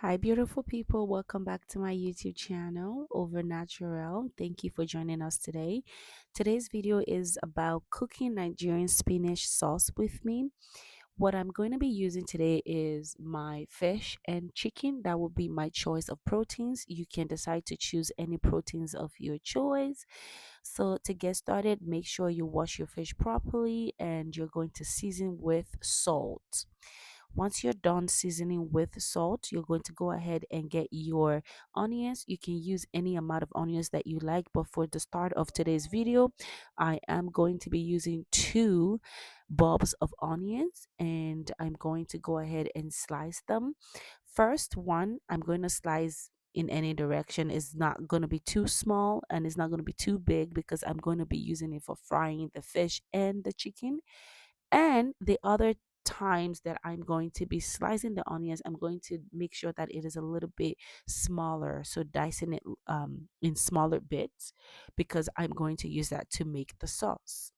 Hi, beautiful people. Welcome back to my YouTube channel, Over Natural. Thank you for joining us today. Today's video is about cooking Nigerian spinach sauce with me. What I'm going to be using today is my fish and chicken. That will be my choice of proteins. You can decide to choose any proteins of your choice. So, to get started, make sure you wash your fish properly and you're going to season with salt. Once you're done seasoning with salt, you're going to go ahead and get your onions. You can use any amount of onions that you like, but for the start of today's video, I am going to be using two bulbs of onions and I'm going to go ahead and slice them. First one, I'm going to slice in any direction. Is not going to be too small and it's not going to be too big because I'm going to be using it for frying the fish and the chicken. And the other times that I'm going to be slicing the onions, I'm going to make sure that it is a little bit smaller. So dicing it in smaller bits because I'm going to use that to make the sauce.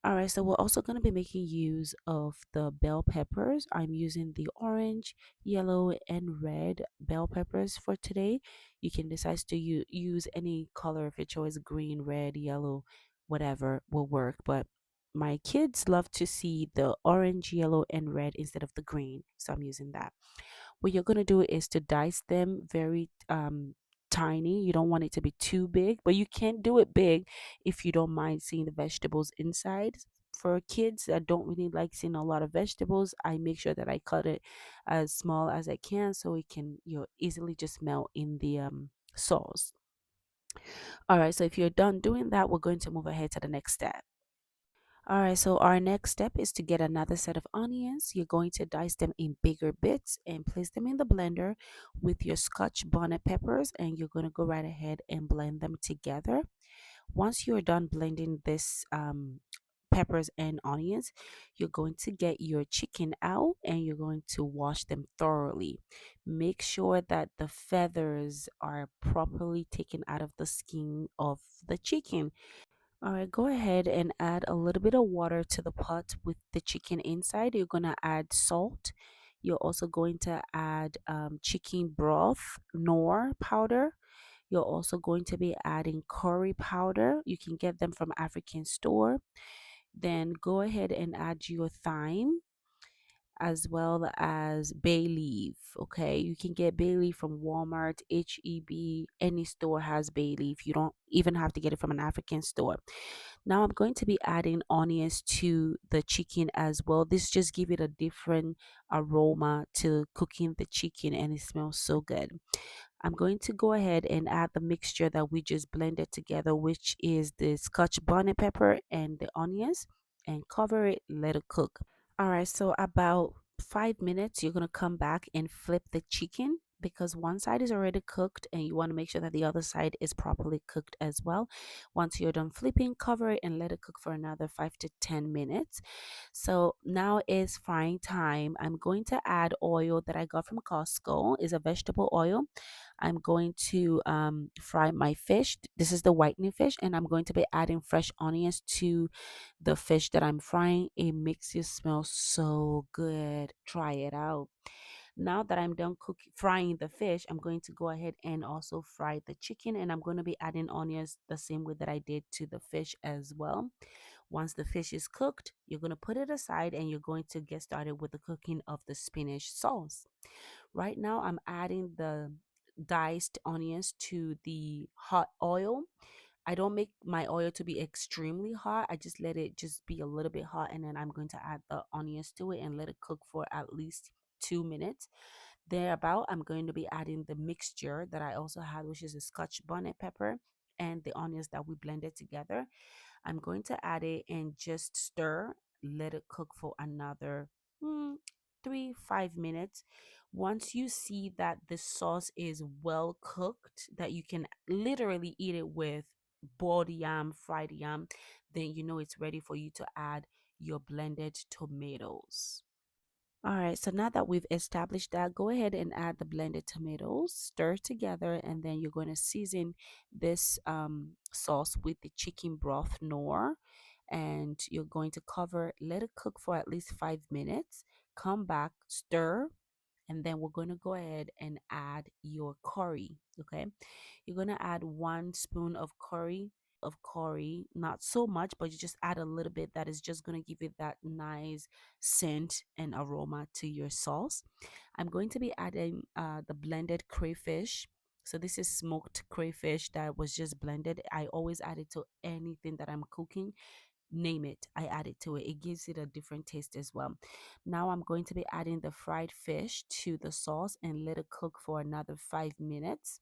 All right, so we're also going to be making use of the bell peppers. I'm using the orange, yellow, and red bell peppers for today. You can decide to use any color of your choice, green, red, yellow, whatever will work. But my kids love to see the orange, yellow, and red instead of the green, so I'm using that. What you're going to do is to dice them very tiny. You don't want it to be too big, but you can do it big if you don't mind seeing the vegetables inside. For kids that don't really like seeing a lot of vegetables, I make sure that I cut it as small as I can so it can easily just melt in the sauce. All right, so if you're done doing that, we're going to move ahead to the next step. All right, so our next step is to get another set of onions. You're going to dice them in bigger bits and place them in the blender with your Scotch bonnet peppers, and you're going to go right ahead and blend them together. Once you're done blending this peppers and onions, you're going to get your chicken out and you're going to wash them thoroughly. Make sure that the feathers are properly taken out of the skin of the chicken. All right, go ahead and add a little bit of water to the pot with the chicken inside. You're going to add salt. You're also going to add chicken broth, nor powder. You're also going to be adding curry powder. You can get them from African store. Then go ahead and add your thyme as well as bay leaf. Okay, you can get bay leaf from Walmart, HEB, any store has bay leaf. You don't even have to get it from an African store. Now I'm going to be adding onions to the chicken as well. This just give it a different aroma to cooking the chicken and it smells so good. I'm going to go ahead and add the mixture that we just blended together, which is the Scotch bonnet pepper and the onions, and cover it, let it cook. All right, so about 5 minutes, you're going to come back and flip the chicken because one side is already cooked and you want to make sure that the other side is properly cooked as well. Once you're done flipping, cover it and let it cook for another 5 to 10 minutes. So now is frying time. I'm going to add oil that I got from Costco. Is a vegetable oil. I'm going to fry my fish. This is the whitening fish, and I'm going to be adding fresh onions to the fish that I'm frying. It makes it smell so good. Try it out. Now that I'm done frying the fish, I'm going to go ahead and also fry the chicken, and I'm going to be adding onions the same way that I did to the fish as well. Once the fish is cooked, you're going to put it aside and you're going to get started with the cooking of the spinach sauce. Right now, I'm adding the diced onions to the hot oil. I don't make my oil to be extremely hot. I just let it just be a little bit hot and then I'm going to add the onions to it and let it cook for at least 2 minutes. Thereabout, I'm going to be adding the mixture that I also had, which is a Scotch bonnet pepper and the onions that we blended together. I'm going to add it and just stir, let it cook for another 3 5 minutes. Once you see that the sauce is well cooked, that you can literally eat it with boiled yam, fried yam, then you know it's ready for you to add your blended tomatoes. All right, so now that we've established that, go ahead and add the blended tomatoes, stir together, and then you're going to season this sauce with the chicken broth nor, and you're going to cover, let it cook for at least 5 minutes, come back, stir, And then we're going to go ahead and add your curry. Okay, you're going to add 1 spoon of curry, not so much, but you just add a little bit. That is just going to give it that nice scent and aroma to your sauce. I'm going to be adding the blended crayfish. So this is smoked crayfish that was just blended. I always add it to anything that I'm cooking. Name it, I add it to it. It gives it a different taste as well. Now I'm going to be adding the fried fish to the sauce and let it cook for another 5 minutes.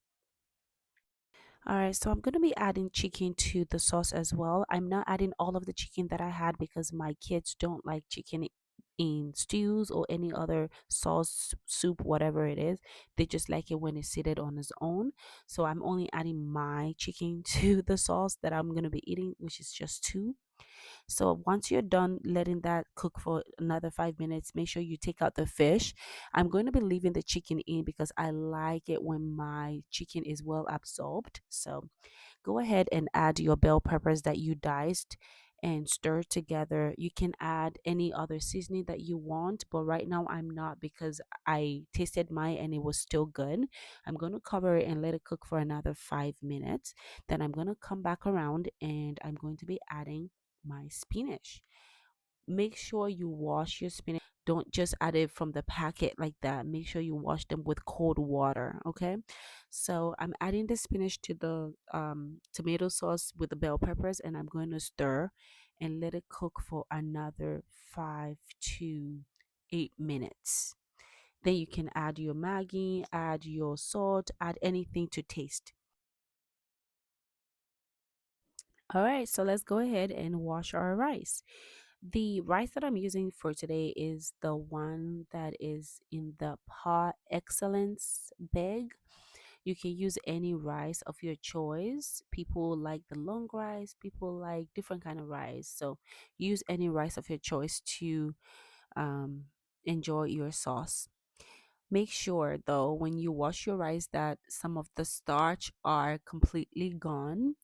All right, so I'm going to be adding chicken to the sauce as well. I'm not adding all of the chicken that I had because my kids don't like chicken in stews or any other sauce, soup, whatever it is. They just like it when it's seated on its own. So I'm only adding my chicken to the sauce that I'm going to be eating, which is just two. So once you're done letting that cook for another 5 minutes, make sure you take out the fish. I'm going to be leaving the chicken in because I like it when my chicken is well absorbed. So go ahead and add your bell peppers that you diced and stir together. You can add any other seasoning that you want, but right now I'm not because I tasted mine and it was still good. I'm going to cover it and let it cook for another 5 minutes. Then I'm going to come back around and I'm going to be adding my spinach. Make sure you wash your spinach. Don't just add it from the packet like that. Make sure you wash them with cold water. Okay, so I'm adding the spinach to the tomato sauce with the bell peppers, and I'm going to stir and let it cook for another 5 to 8 minutes. Then you can add your Maggi, add your salt, add anything to taste. All right, so let's go ahead and wash our rice. The rice that I'm using for today is the one that is in the Par Excellence bag. You can use any rice of your choice. People like the long rice, people like different kind of rice. So use any rice of your choice to um, enjoy your sauce. Make sure though when you wash your rice that some of the starch are completely gone,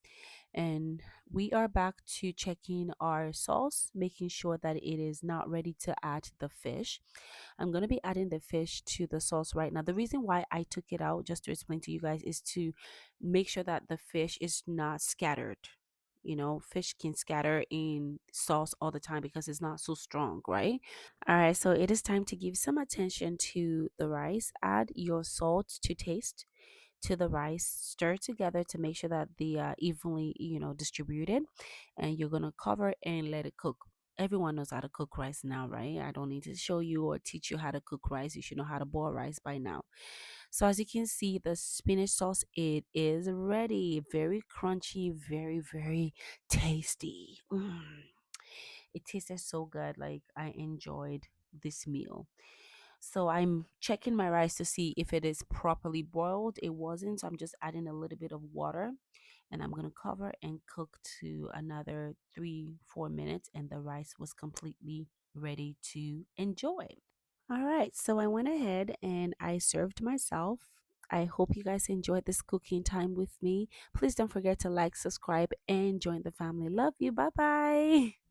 and we are back to checking our sauce, making sure that it is not ready to add the fish. I'm going to be adding the fish to the sauce right now. The reason why I took it out, just to explain to you guys, is to make sure that the fish is not scattered. You know, fish can scatter in sauce all the time because it's not so strong, right? All right, so it is time to give some attention to the rice. Add your salt to taste to the rice, stir together to make sure that the evenly distributed, and you're gonna cover and let it cook. Everyone knows how to cook rice now, right? I don't need to show you or teach you how to cook rice. You should know how to boil rice by now. So as you can see, the spinach sauce, it is ready. Very crunchy, very tasty. It tasted so good. Like, I enjoyed this meal. So I'm checking my rice to see if it is properly boiled. It wasn't, so I'm just adding a little bit of water, and I'm going to cover and cook to another 3-4 minutes, and the rice was completely ready to enjoy. All right, so I went ahead and I served myself. I hope you guys enjoyed this cooking time with me. Please don't forget to like, subscribe, and join the family. Love you. Bye bye.